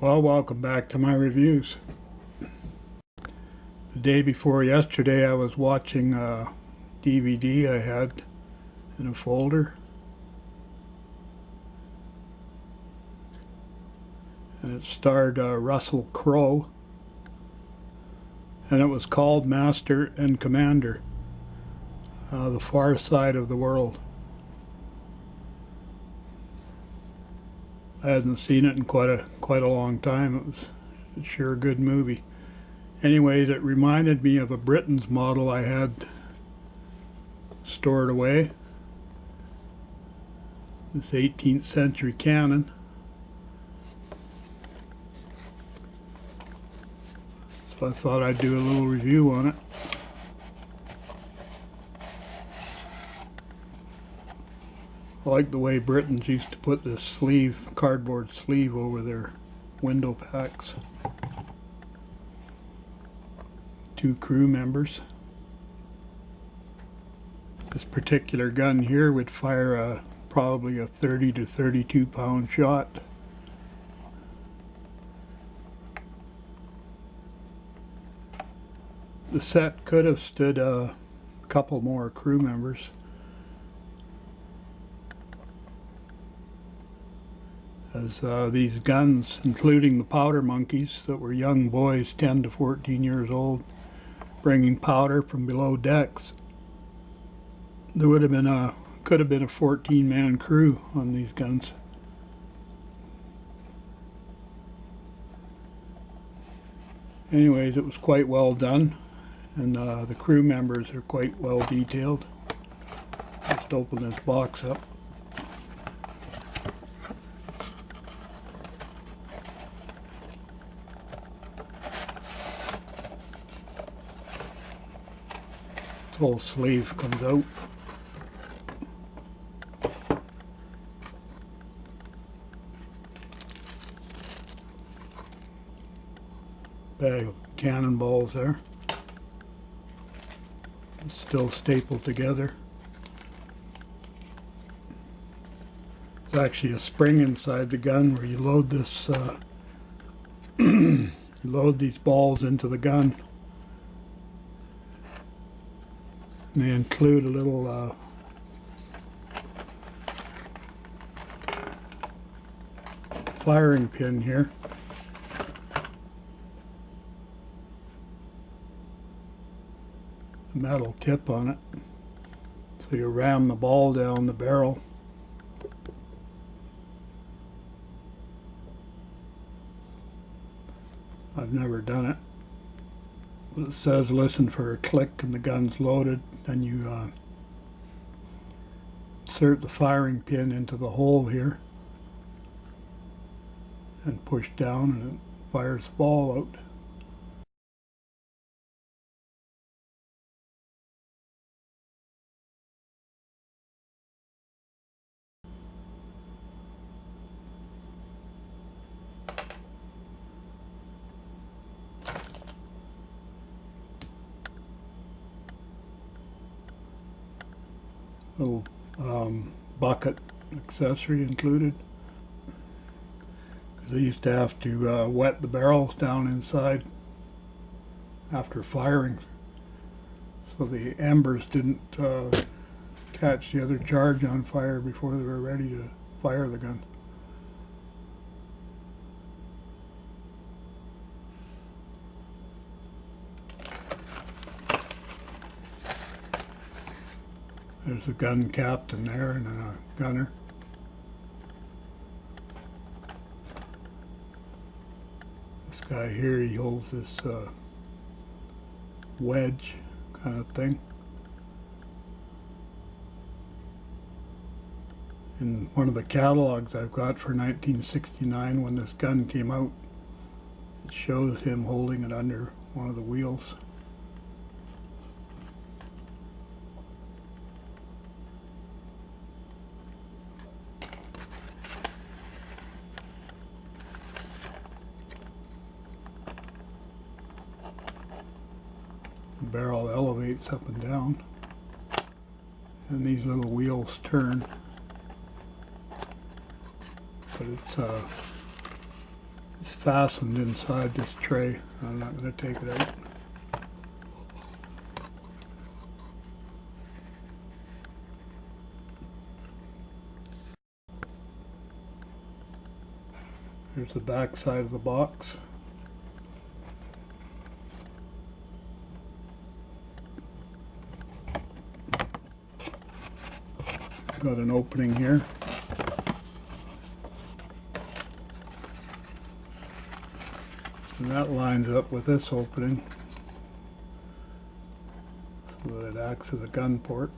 Well, welcome back to my reviews. The day before yesterday I was watching a DVD I had in a folder, and it starred Russell Crowe, and it was called Master and Commander, The Far Side of the World. I hadn't seen it in quite a long time. It's sure a good movie. Anyways, it reminded me of a Britains model I had stored away. This 18th century cannon. So I thought I'd do a little review on it. I like the way Britons used to put this sleeve, cardboard sleeve, over their window packs. 2 crew members. This particular gun here would fire probably a 30 to 32 pound shot. The set could have stood a couple more crew members. As these guns, including the powder monkeys that were young boys 10 to 14 years old, bringing powder from below decks, there could have been a 14-man crew on these guns. Anyways, it was quite well done, and the crew members are quite well detailed. Just open this box up. This whole sleeve comes out. Bag of cannonballs there. It's still stapled together. There's actually a spring inside the gun where you load this, you load these balls into the gun. And they include a little firing pin here. A metal tip on it. So you ram the ball down the barrel. I've never done it. It says listen for a click and the gun's loaded. Then you insert the firing pin into the hole here and push down, and it fires the ball out. Little bucket accessory included, because I used to have to wet the barrels down inside after firing, so the embers didn't catch the other charge on fire before they were ready to fire the gun. There's a gun captain there and a gunner. This guy here, he holds this wedge kind of thing. In one of the catalogs I've got for 1969, when this gun came out, it shows him holding it under one of the wheels. The barrel elevates up and down, and these little wheels turn. But it's It's fastened inside this tray. I'm not going to take it out. Here's the back side of the box. Got an opening here. And that lines up with this opening so that it acts as a gun port.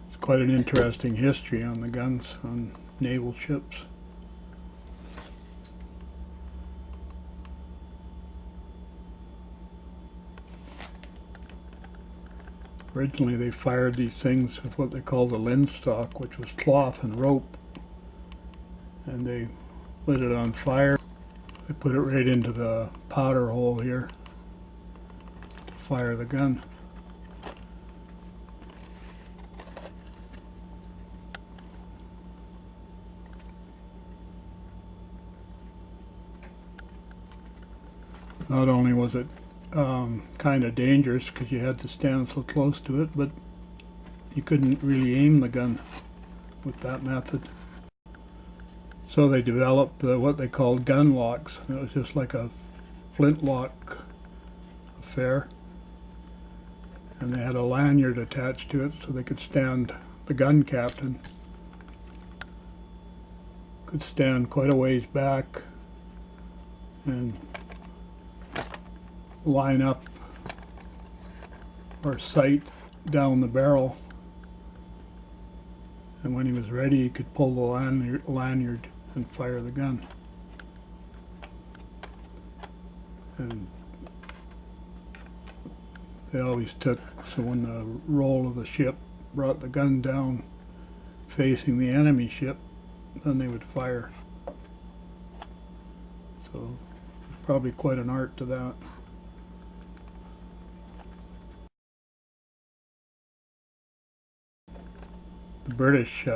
It's quite an interesting history on the guns on naval ships. Originally they fired these things with what they called a linstock, which was cloth and rope. And they lit it on fire. They put it right into the powder hole here to fire the gun. Not only was it kind of dangerous because you had to stand so close to it, but you couldn't really aim the gun with that method. So they developed what they called gun locks. And it was just like a flintlock affair. And they had a lanyard attached to it so they could stand, the gun captain could stand quite a ways back and line up or sight down the barrel. And when he was ready, he could pull the lanyard and fire the gun. And they always took, so when the roll of the ship brought the gun down facing the enemy ship, then they would fire. So probably quite an art to that. The British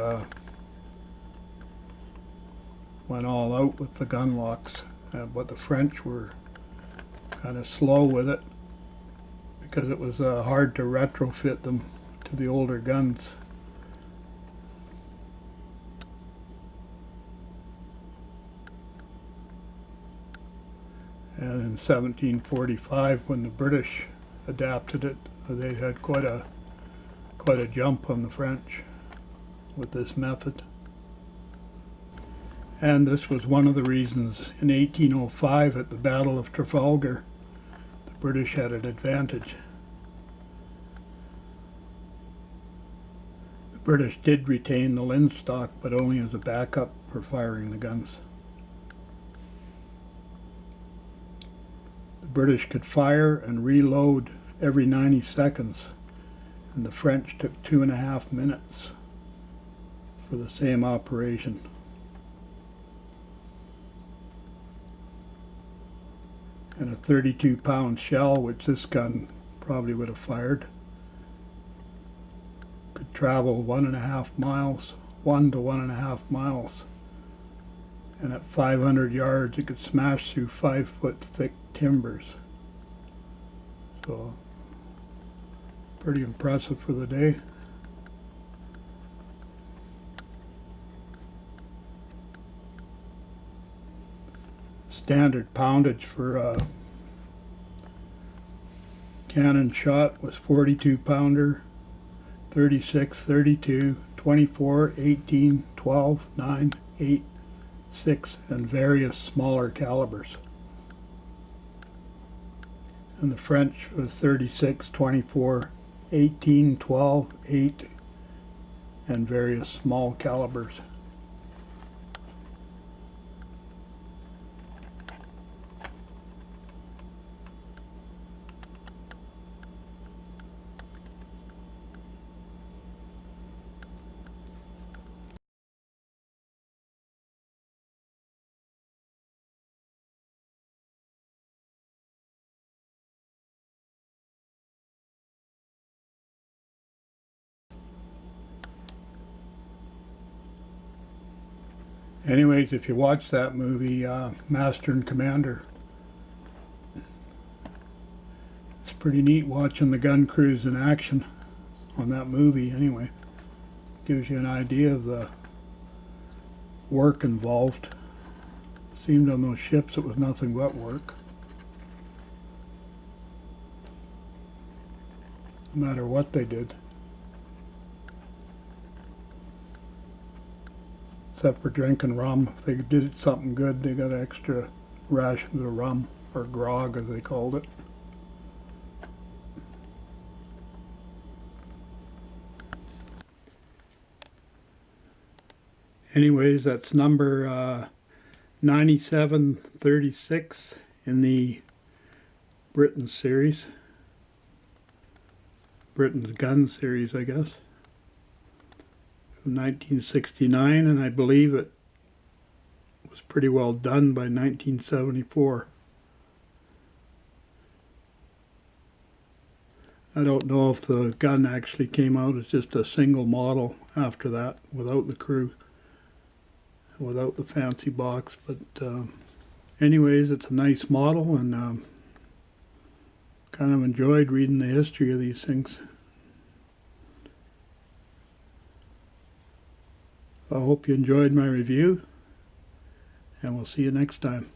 went all out with the gun locks, but the French were kind of slow with it because it was hard to retrofit them to the older guns. And in 1745, when the British adapted it, they had quite a jump on the French with this method. And this was one of the reasons in 1805 at the Battle of Trafalgar, the British had an advantage. The British did retain the linstock, but only as a backup for firing the guns. The British could fire and reload every 90 seconds, and the French took 2.5 minutes for the same operation. And a 32-pound shell, which this gun probably would have fired, could travel 1.5 miles, 1 to 1.5 miles. And at 500 yards, it could smash through 5-foot thick timbers. So, pretty impressive for the day. Standard poundage for a cannon shot was 42-pounder, 36, 32, 24, 18, 12, 9, 8, 6, and various smaller calibers. And the French was 36, 24, 18, 12, 8, and various small calibers. Anyways, if you watch that movie, Master and Commander, it's pretty neat watching the gun crews in action on that movie. Anyway, gives you an idea of the work involved. Seemed on those ships it was nothing but work. No matter what they did. Except for drinking rum. If they did something good, they got extra rations of rum, or grog as they called it. Anyways, that's number 9736 in the Britains series. Britain's gun series, I guess. From 1969, and I believe it was pretty well done by 1974. I don't know if the gun actually came out as just a single model after that, without the crew, without the fancy box, but anyways, it's a nice model, and kind of enjoyed reading the history of these things. I hope you enjoyed my review, and we'll see you next time.